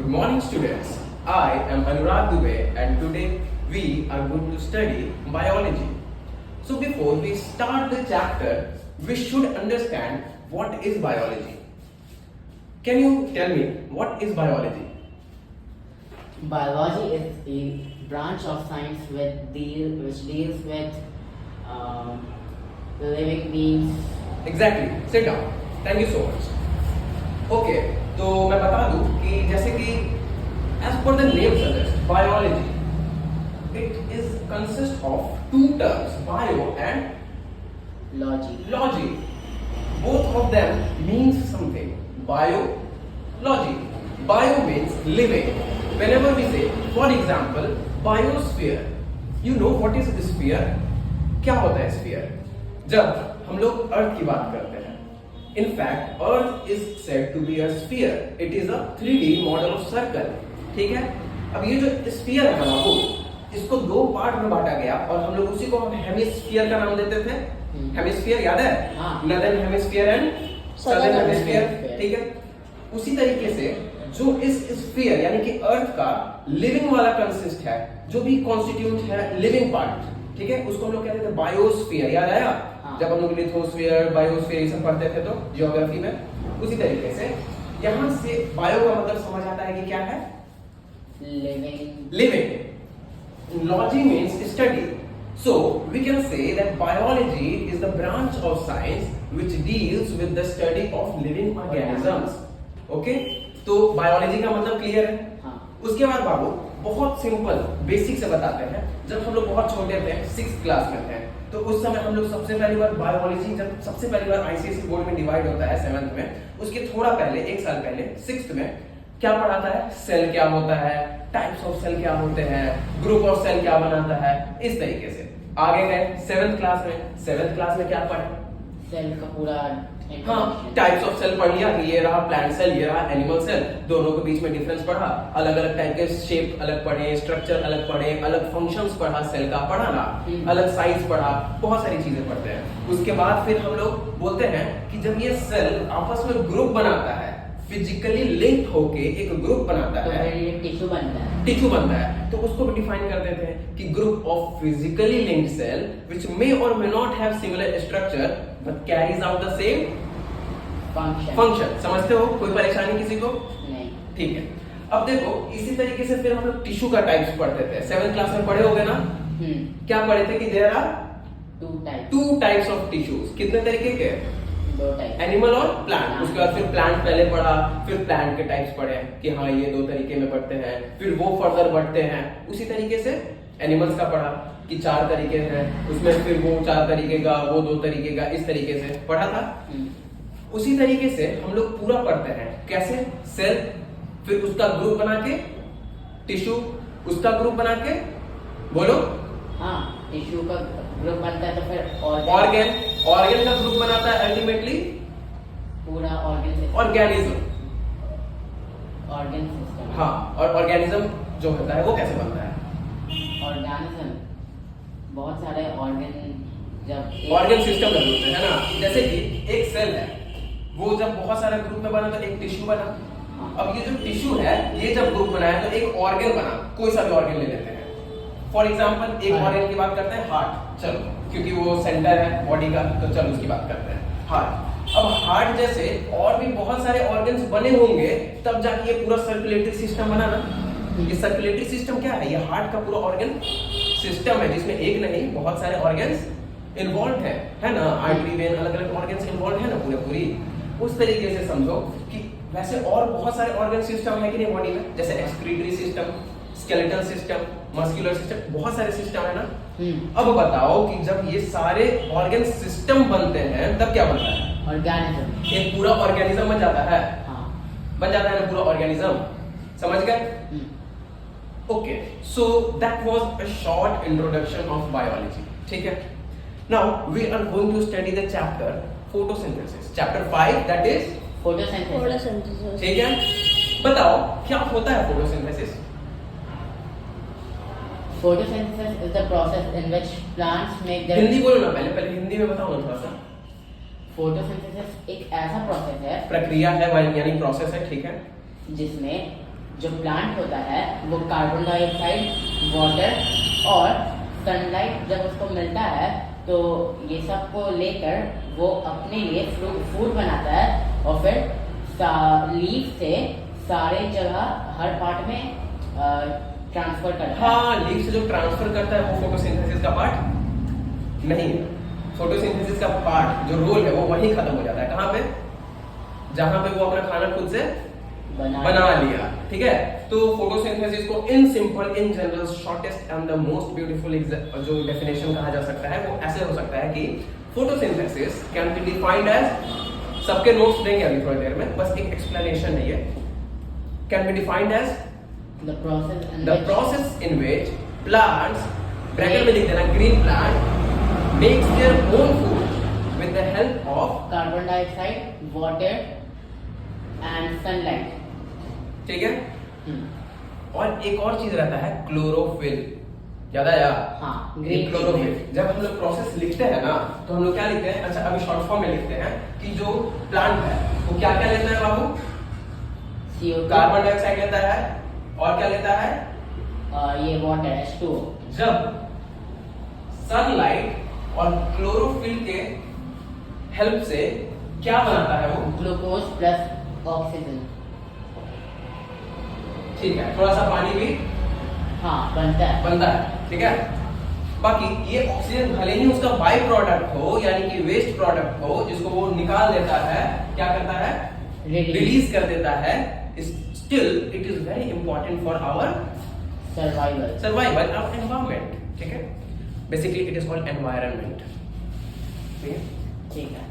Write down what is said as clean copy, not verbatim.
Good morning, students. I am Anurag Dubey, and today we are going to study biology. So before we start the chapter, we should understand what is biology. Can you tell me what is biology? Biology is a branch of science which deals with living beings. Exactly. Sit down. Thank you so much. Okay, तो मैं बता दूं कि जैसे कि as per the name suggests, biology, it is consist of two terms, bio and logy. Both of them means something. Biology. Bio means living. Whenever we say, for example, biosphere, you know what is a sphere? क्या होता है sphere? जब हम लोग अर्थ की बात करते हैं, in fact, Earth is said to be a sphere. It is a 3D model of circle. ठीक है? अब ये जो sphere है ना वो, इसको दो पार्ट में बांटा गया और हम लोग उसी को हम हेमिस्फीयर का नाम देते थे. हेमिस्फीयर याद है? Northern hemisphere and southern hemisphere. ठीक है? उसी तरीके से जो इस स्फीयर यानी कि अर्थ का लिविंग वाला कंसिस्ट है, जो भी कॉन्स्टिट्यूट है लिविंग पार्ट, ठीक है, उसको हम लोग कहते थे बायोस्फीयर. याद आया? जब हम लोग लिथोस्फीयर, बायोस्फीयर ये सब पढ़ते थे तो जियोग्राफी में. उसी तरीके से यहां से बायो का मतलब समझ आता है कि क्या है? Living. Logy means study. So we can say that biology is the branch of science which deals with the study of living organisms. Okay? तो बायोलॉजी का मतलब क्लियर है. उसके बाद बाबू बहुत सिंपल बेसिक से बताते हैं. जब हम लोग बहुत छोटे थे, 6th क्लास में थे, तो उस समय हम लोग सबसे पहली बार बायोलॉजी, जब सबसे पहली बार आईसीएसई बोर्ड में डिवाइड होता है 7th में, उसके थोड़ा पहले 1 साल पहले 6th में क्या पढ़ाता है? सेल क्या होता है, टाइप्स ऑफ सेल क्या होते हैं, ग्रुप ऑफ सेल क्या बनाता है, इस तरीके से. आगे गए 7th क्लास में. 7th क्लास में क्या पढ़े? सेल का पूरा टाइप्स ऑफ सेल पढ़ लिया. ये रहा प्लांट सेल, ये रहा एनिमल सेल. दोनों के बीच में डिफरेंस पढ़ा. अलग अलग टाइप के शेप अलग पढ़े, स्ट्रक्चर अलग पढ़े, अलग फंक्शंस पढ़ा सेल का, पढ़ा ना, अलग साइज पढ़ा, बहुत सारी चीजें पढ़ते हैं. उसके बाद फिर हम लोग बोलते हैं कि जब ये सेल आपस में ग्रुप बनाता है, फिजिकली लिंक होके एक ग्रुप बनाता तो है, टिश्यू बनता है, तो उसको डिफाइन कर देते हैं कि group of physically linked cell which may और may not have similar structure but carries out the same function. समझते हो? कोई परेशानी किसी को? नहीं. ठीक है. अब देखो इसी तरीके से फिर हम लोग टिश्यू का टाइप्स पढ़ते थे. 7th क्लास में पढ़े होगे ना? क्या पढ़े थे कि there are two types of tissues. कितने तरीके के? 2 टाइप, एनिमल और प्लांट. उसके बाद फिर प्लांट पहले पढ़ा, फिर प्लांट के टाइप्स पढ़े कि हाँ ये 2 तरीके में बढ़ते हैं, फिर वो फर्दर बढ़ते हैं. उसी तरीके से एनिमल्स का पढ़ा कि 4 तरीके हैं, उसमें फिर वो 4 तरीके का, वो 2 तरीके का, इस तरीके से पढ़ा था. उसी तरीके से हम लोग पूरा पढ़ते हैं. कैसे? सेल, फिर उसका ग्रुप बना के टिश्यू, उसका ग्रुप बना के बोलो. टिश्यू का ग्रुप बनता है तो फिर ऑर्गन का ग्रुप बनाता है अल्टीमेटली पूरा ऑर्गेनिज्म. हाँ, और ऑर्गेनिज्म जो होता है वो कैसे बनता है? ऑर्गेनिज्म बहुत सारे ऑर्गन सिस्टम बने होते हैं ना. जैसे कि एक सेल है, वो जब बहुत सारे ग्रुप में बना तो एक टिश्यू बना. अब ये जो टिश्यू है, ये जब ग्रुप बनाया तो एक ऑर्गन बना. कोई सा भी ऑर्गन ले लेते हैं. फॉर एग्जांपल एक ऑर्गन की बात करते हैं हार्ट. चलो, क्योंकि वो सेंटर है बॉडी का, तो चलो उसकी बात करते हैं. हार्ट. अब हार्ट जैसे और भी बहुत सारे ऑर्गन्स बने होंगे तब जाके ये पूरा सर्कुलेटरी सिस्टम बना ना. ये सर्कुलेटरी सिस्टम क्या है? ये हार्ट का पूरा ऑर्गन सिस्टम है जिसमें एक नहीं बहुत सारे ऑर्गन्स इन्वॉल्व है ना. आर्टरी, वेन, अलग अलग ऑर्गन्स इन्वॉल्व है ना पूरी. उस तरीके से समझो कि वैसे और बहुत सारे ऑर्गन सिस्टम है कि नहीं बॉडी में, जैसे excretory system, skeletal system, muscular system, बहुत सारे सिस्टम है ना. अब बताओ कि जब ये सारे ऑर्गन सिस्टम बनते हैं तब क्या बनता है? ऑर्गेनिज्म. एक पूरा ऑर्गेनिज्म बन जाता है. बन जाता है ना पूरा ऑर्गेनिज्म. समझ गए? Okay, so that was a short introduction of biology. ठीक है. Now we are going to study the chapter photosynthesis. Chapter 5 that is photosynthesis. ठीक है. बताओ क्या होता है photosynthesis? Photosynthesis is the process in which plants make their. Hindi बोलो ना, पहले हिंदी में बताओ ना थोड़ा सा. फोटोसिंथेसिस एक ऐसा प्रोसेस है, प्रक्रिया है यानी प्रोसेस है. ठीक है. जिसमें जो प्लांट होता है वो कार्बन डाइऑक्साइड, वाटर और सनलाइट जब उसको मिलता है तो ये सब को लेकर वो अपने लिए फूड बनाता है और फिर लीफ से सारे जगह हर पार्ट में ट्रांसफर करता है। हाँ, लीफ से जो ट्रांसफर करता है वो फोटोसिंथेसिस का पार्ट नहीं है। फोटोसिंथेसिस का पार्ट जो रोल है वो वहीं खत्म हो जाता है। कहाँ पे? जहां पे वो अपना खाना खुद से बना लिया। ठीक है, तो फोटोसिंथेसिस को in simple, in general, shortest and the most beautiful जो डेफिनेशन कहा जा सकता है वो ऐसे हो सकता है कि photosynthesis can be defined as, सबके नोट्स देंगे अभी थोड़ी देर में, बस एक एक्सप्लेनेशन है ये, can be defined as the process in which plants, bracket में लिख देना, green plant makes their own food with the help of carbon dioxide, water and sunlight. ठीक है, और एक और चीज रहता है क्लोरोफिल। याद आया? हाँ, ग्रीन क्लोरोफिल। जब हम लोग प्रोसेस लिखते हैं ना तो हम लोग क्या लिखते हैं? अच्छा, अभी शॉर्ट फॉर्म में लिखते हैं कि जो प्लांट है वो क्या क्या लेता है बाबू? CO2, कार्बन डाइऑक्साइड लेता है और क्या लेता है? ये वाटर H2O। जब सनलाइट और क्लोरोफिल के हेल्प से क्या बनाता है वो? Glucose plus oxygen. ठीक है, थोड़ा सा पानी भी हाँ बनता है। ठीक है, बाकी ये ऑक्सीजन भले ही उसका बाई प्रोडक्ट हो, यानी कि वेस्ट प्रोडक्ट हो, जिसको वो निकाल देता है, क्या करता है? रिलीज कर देता है। Still it is very important for our survival of environment. ठीक है, basically it is called environment. ठीक है, ठीक है।